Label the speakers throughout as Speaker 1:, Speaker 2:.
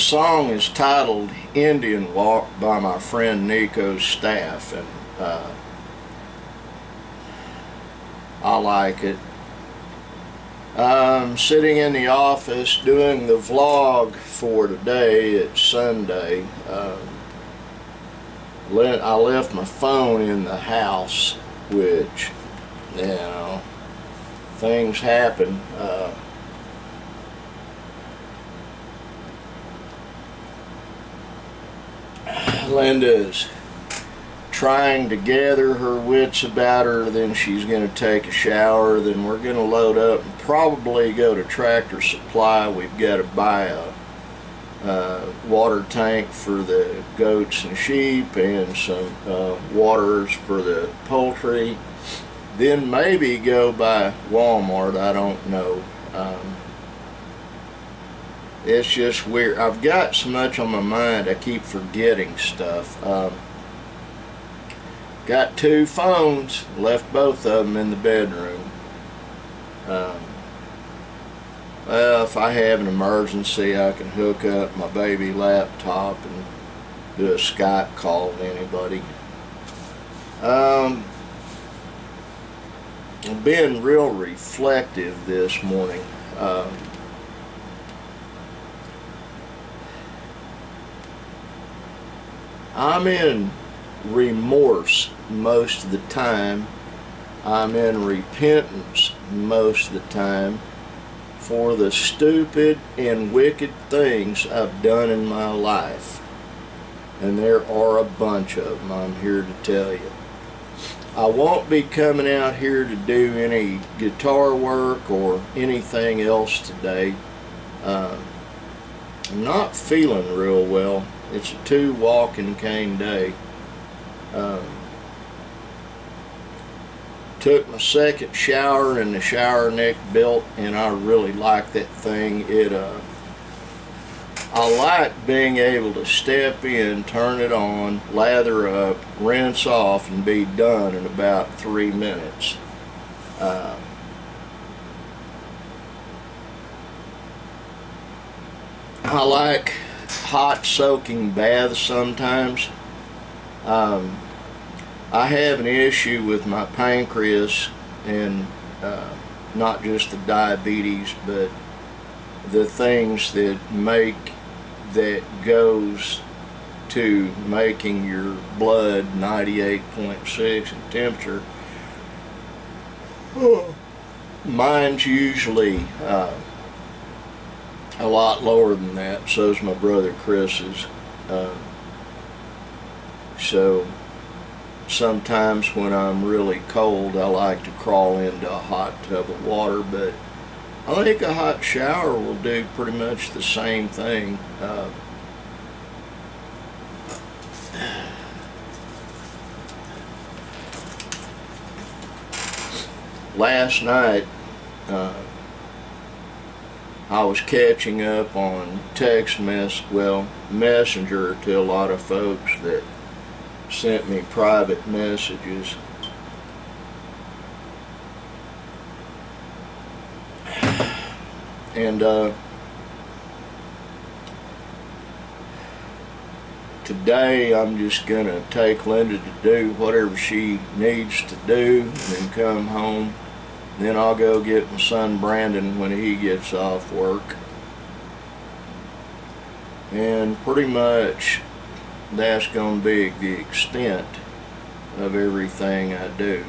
Speaker 1: song is titled Indian Walk by my friend Nico's Staff, and I like it. I'm sitting in the office doing the vlog for today. It's Sunday. I left my phone in the house, which, you know, things happen. Linda's trying to gather her wits about her, then she's going to take a shower, then we're going to load up and probably go to Tractor Supply. We've got to buy a water tank for the goats and sheep and some waters for the poultry, then maybe go by Walmart. I don't know. It's just weird. I've got so much on my mind, I keep forgetting stuff. Got two phones, left both of them in the bedroom. Well, if I have an emergency, I can hook up my baby laptop and do a Skype call to anybody. I'm being real reflective this morning. I'm in remorse most of the time. I'm in repentance most of the time for the stupid and wicked things I've done in my life. And there are a bunch of them, I'm here to tell you. I won't be coming out here to do any guitar work or anything else today. I'm not feeling real well. It's a 2 walking cane day. Took my second shower in the shower neck built, and I really like that thing. I like being able to step in, turn it on, lather up, rinse off, and be done in about 3 minutes. I like hot soaking baths sometimes. I have an issue with my pancreas, and not just the diabetes, but the things that goes to making your blood 98.6 in temperature. Mine's usually a lot lower than that. So's my brother Chris's. So sometimes when I'm really cold, I like to crawl into a hot tub of water, but I think a hot shower will do pretty much the same thing. Last night, I was catching up on messenger to a lot of folks that sent me private messages. And today I'm just gonna take Linda to do whatever she needs to do and then come home. Then I'll go get my son Brandon when he gets off work. And pretty much that's going to be the extent of everything I do.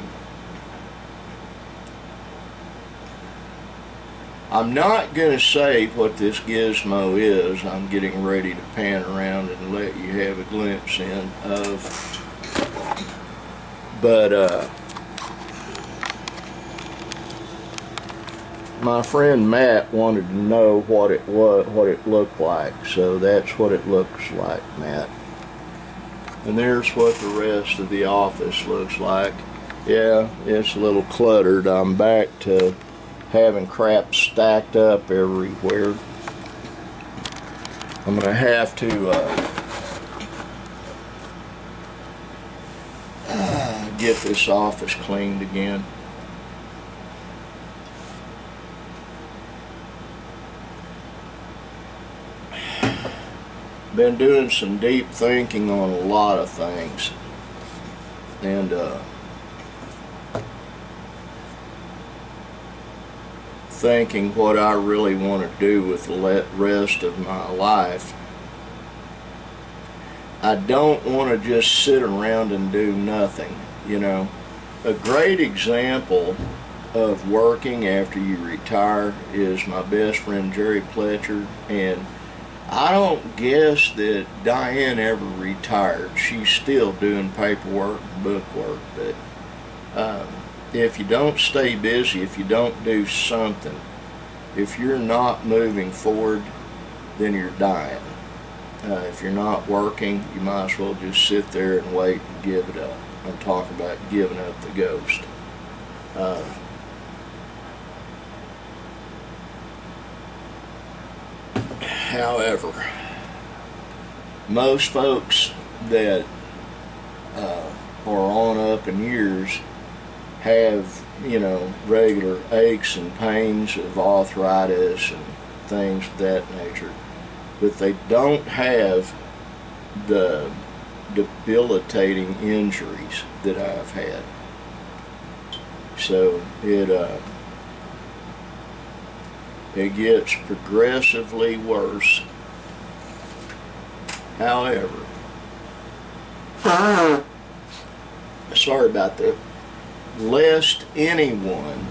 Speaker 1: I'm not going to say what this gizmo is. I'm getting ready to pan around and let you have a glimpse in of. But my friend Matt wanted to know what it looked like, so that's what it looks like, Matt. And there's what the rest of the office looks like. Yeah, it's a little cluttered. I'm back to having crap stacked up everywhere. I'm gonna have to get this office cleaned again. been doing some deep thinking on a lot of things, and thinking what I really want to do with the rest of my life. I don't want to just sit around and do nothing, you know. A great example of working after you retire is my best friend Jerry Pletcher, and I don't guess that Diane ever retired. She's still doing paperwork and book work, but if you don't stay busy, if you don't do something, if you're not moving forward, then you're dying. If you're not working, you might as well just sit there and wait and give it up. I'm talking about giving up the ghost. However, most folks that are on up in years have, you know, regular aches and pains of arthritis and things of that nature, but they don't have the debilitating injuries that I've had. So it gets progressively worse. However, sorry about that. Lest anyone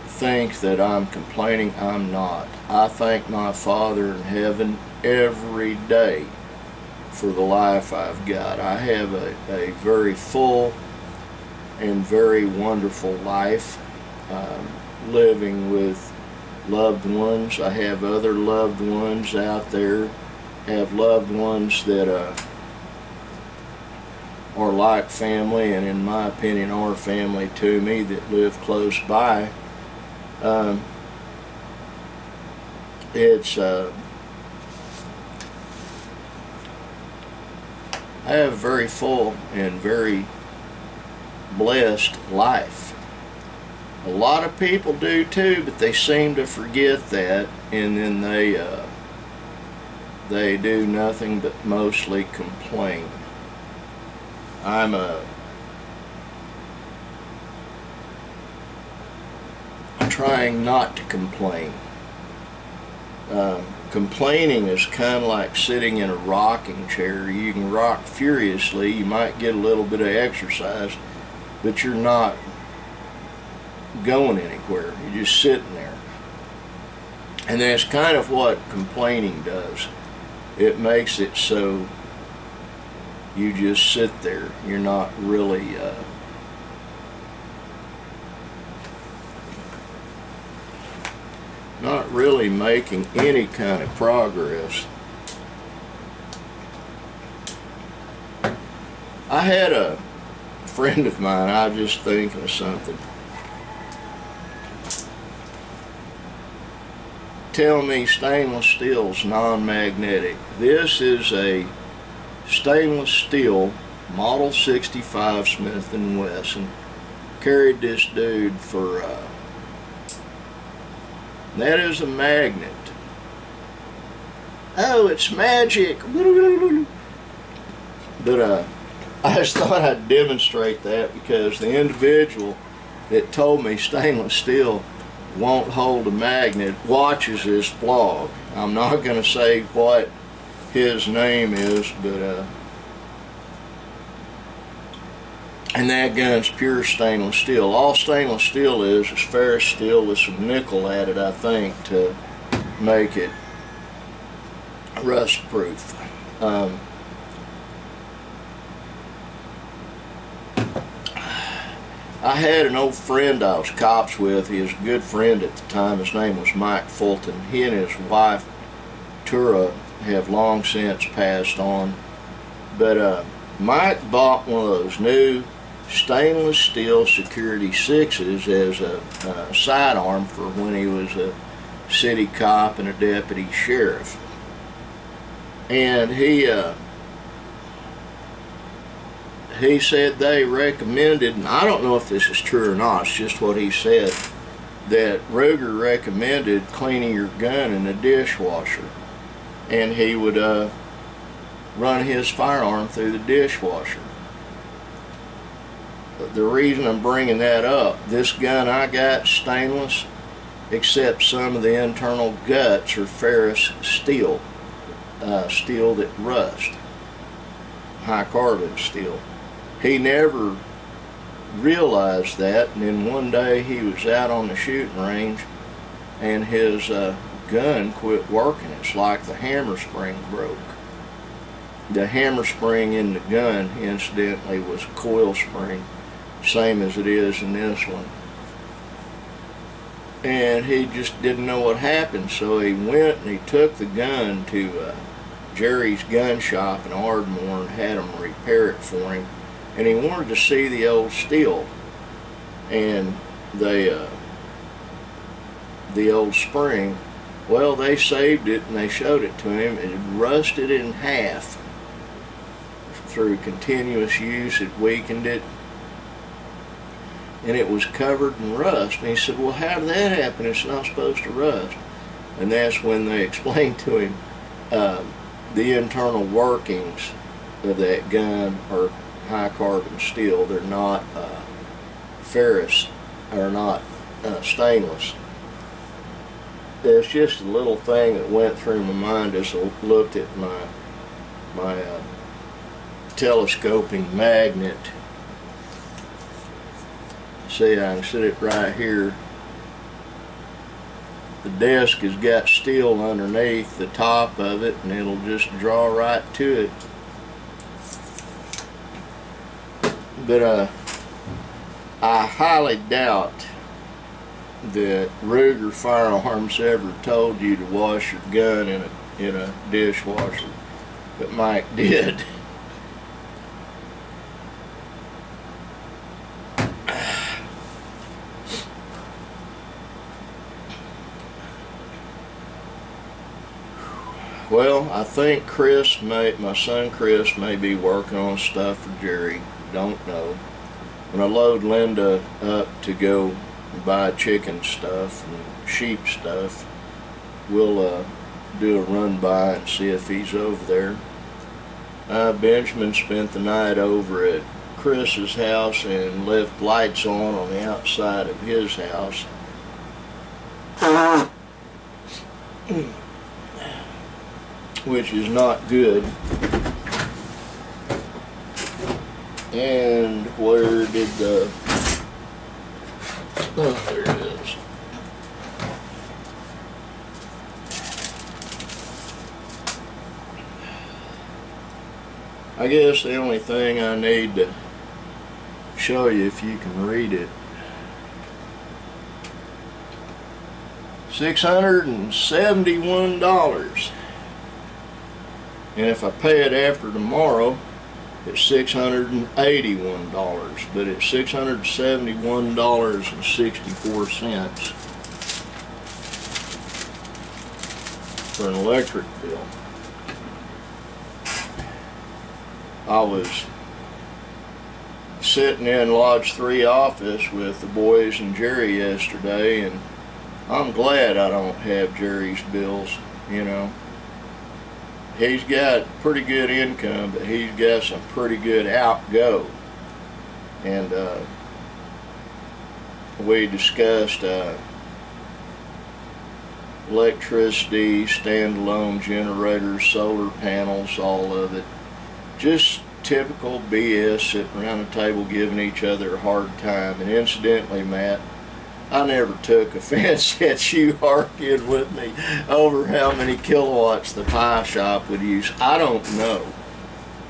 Speaker 1: think that I'm complaining, I'm not. I thank my Father in heaven every day for the life I've got. I have a very full and very wonderful life, living with loved ones. I have other loved ones out there, have loved ones that are like family, and in my opinion are family to me, that live close by. I have a very full and very blessed life. A lot of people do too, but they seem to forget that, and then they do nothing but mostly complain. I'm trying not to complain. Complaining is kind of like sitting in a rocking chair. You can rock furiously, you might get a little bit of exercise, but you're not going anywhere. You're just sitting there. And that's kind of what complaining does. It makes it so you just sit there. You're not really making any kind of progress. I had a friend of mine, I was just thinking of something, tell me stainless steel's non-magnetic. This is a stainless steel Model 65 Smith & Wesson. Carried this dude for that is a magnet. Oh, it's magic. But I just thought I'd demonstrate that, because the individual that told me stainless steel won't hold a magnet watches this blog. I'm not going to say what his name is, but and that gun's pure stainless steel. All stainless steel is ferrous steel with some nickel added, I think, to make it rust proof. I had an old friend I was cops with. He was a good friend at the time. His name was Mike Fulton. He and his wife Tura have long since passed on. But Mike bought one of those new stainless steel Security 6s as a sidearm for when he was a city cop and a deputy sheriff. And he said they recommended, and I don't know if this is true or not, it's just what he said, that Ruger recommended cleaning your gun in the dishwasher. and he would run his firearm through the dishwasher. The reason I'm bringing that up, this gun I got, stainless, except some of the internal guts are ferrous steel, steel that rust, high carbon steel. He never realized that, and then one day he was out on the shooting range and his gun quit working. It's like the hammer spring broke. The hammer spring in the gun, incidentally, was a coil spring, same as it is in this one. And he just didn't know what happened, so he went and he took the gun to Jerry's gun shop in Ardmore and had them repair it for him. And he wanted to see the old steel, and the old spring. Well, they saved it and they showed it to him. It had rusted in half through continuous use. It weakened it, and it was covered in rust. And he said, well, how did that happen? It's not supposed to rust. And that's when they explained to him the internal workings of that gun are high carbon steel. They're not ferrous, or not stainless. It's just a little thing that went through my mind as I looked at my telescoping magnet. See, I can sit it right here. The desk has got steel underneath the top of it, and it'll just draw right to it. But I highly doubt that Ruger Firearms ever told you to wash your gun in a dishwasher, but Mike did. Well, I think my son Chris may be working on stuff for Jerry. Don't know. When I load Linda up to go buy chicken stuff and sheep stuff, we'll do a run by and see if he's over there. Benjamin spent the night over at Chris's house and left lights on the outside of his house. Which is not good. And where did the... Oh, there it is. I guess the only thing I need to show you, if you can read it, $671. And if I pay it after tomorrow, it's $681, but it's $671.64 for an electric bill. I was sitting in Lodge 3 office with the boys and Jerry yesterday, and I'm glad I don't have Jerry's bills, you know. He's got pretty good income, but he's got some pretty good outgo. And we discussed electricity, standalone generators, solar panels, all of it. Just typical BS, sitting around the table giving each other a hard time. And incidentally, Matt, I never took offense at you arguing with me over how many kilowatts the pie shop would use. I don't know.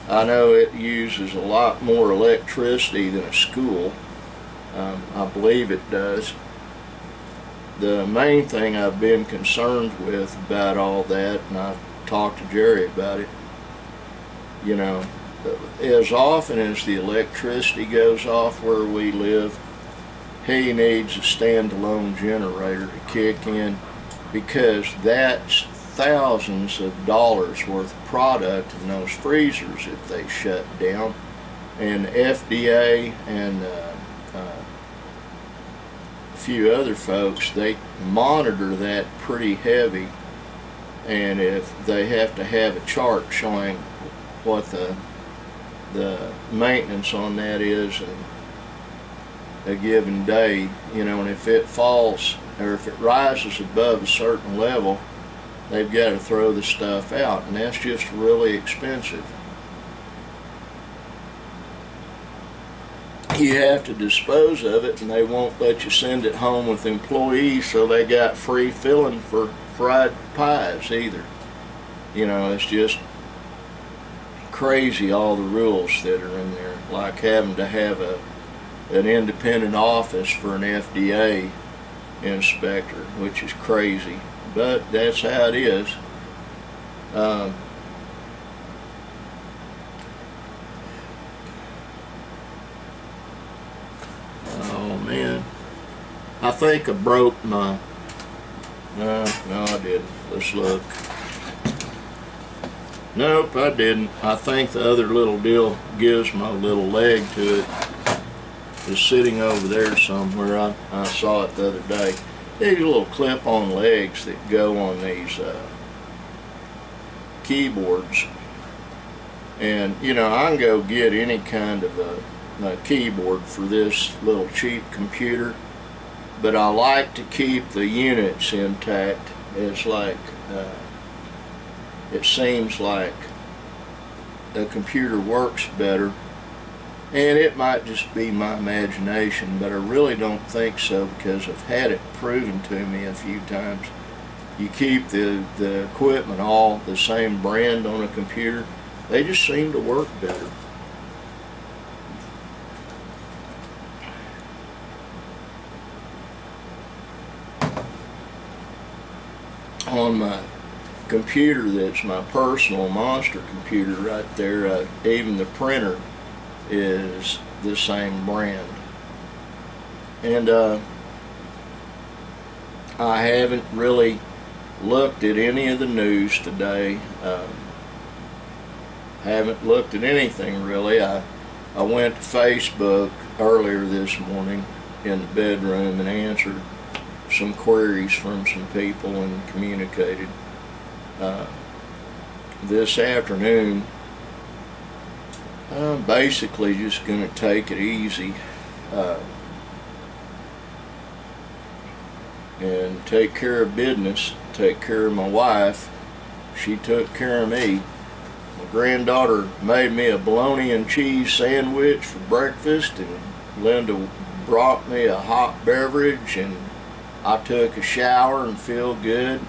Speaker 1: I know it uses a lot more electricity than a school. I believe it does. The main thing I've been concerned with about all that, and I've talked to Jerry about it, you know, as often as the electricity goes off where we live, he needs a standalone generator to kick in, because that's thousands of dollars worth of product in those freezers if they shut down. And FDA and a few other folks, they monitor that pretty heavy. and if they have to have a chart showing what the maintenance on that is and a given day, you know, and if it falls or if it rises above a certain level, they've got to throw the stuff out, and that's just really expensive. You have to dispose of it, and they won't let you send it home with employees, so they got free filling for fried pies either. You know, it's just crazy, all the rules that are in there, like having to have an independent office for an FDA inspector, which is crazy, but that's how it is. Oh man, I think I broke my, no I didn't. Let's look. Nope, I didn't. I think the other little deal gives my little leg to it is sitting over there somewhere. I saw it the other day. These little clip-on legs that go on these keyboards. And, you know, I can go get any kind of a keyboard for this little cheap computer, but I like to keep the units intact. It's like, it seems like a computer works better, and it might just be my imagination, but I really don't think so, because I've had it proven to me a few times. You keep the equipment all the same brand on a computer, they just seem to work better. On my computer that's my personal monster computer right there, even the printer is the same brand. And I haven't really looked at any of the news today. Haven't looked at anything really. I went to Facebook earlier this morning in the bedroom and answered some queries from some people and communicated. This afternoon, I'm basically just going to take it easy and take care of business, take care of my wife. She took care of me. My granddaughter made me a bologna and cheese sandwich for breakfast, and Linda brought me a hot beverage, and I took a shower and feel good,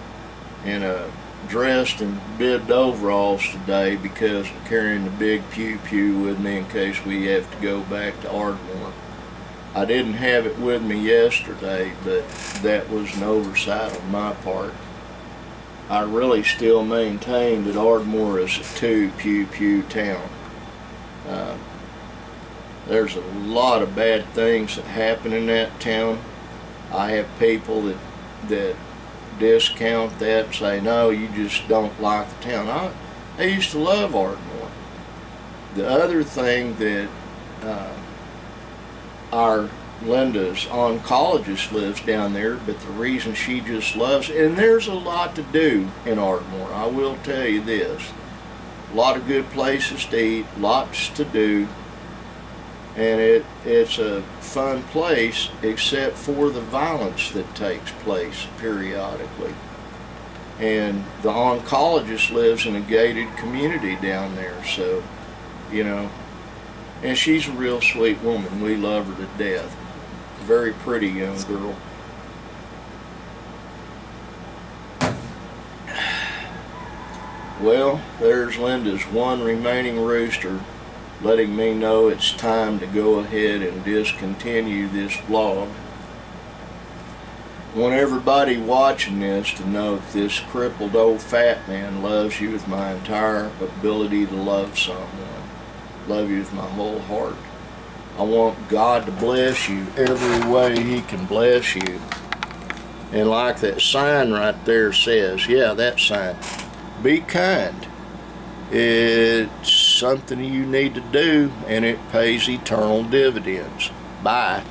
Speaker 1: and dressed in bibbed overalls today because I'm carrying the big pew-pew with me in case we have to go back to Ardmore. I didn't have it with me yesterday, but that was an oversight on my part. I really still maintain that Ardmore is a two pew-pew town. There's a lot of bad things that happen in that town. I have people that discount that and say, no, you just don't like the town. I used to love Ardmore. The other thing that our Linda's oncologist lives down there, but the reason she just loves it, and there's a lot to do in Ardmore, I will tell you this. A lot of good places to eat, lots to do, and it's a fun place except for the violence that takes place periodically. And the oncologist lives in a gated community down there, so, you know, and she's a real sweet woman. We love her to death. Very pretty young girl. Well, there's Linda's one remaining rooster letting me know it's time to go ahead and discontinue this vlog. I want everybody watching this to know that this crippled old fat man loves you with my entire ability to love someone. Love you with my whole heart. I want God to bless you every way He can bless you. And like that sign right there says, yeah, that sign, be kind. It's something you need to do, and it pays eternal dividends. Bye.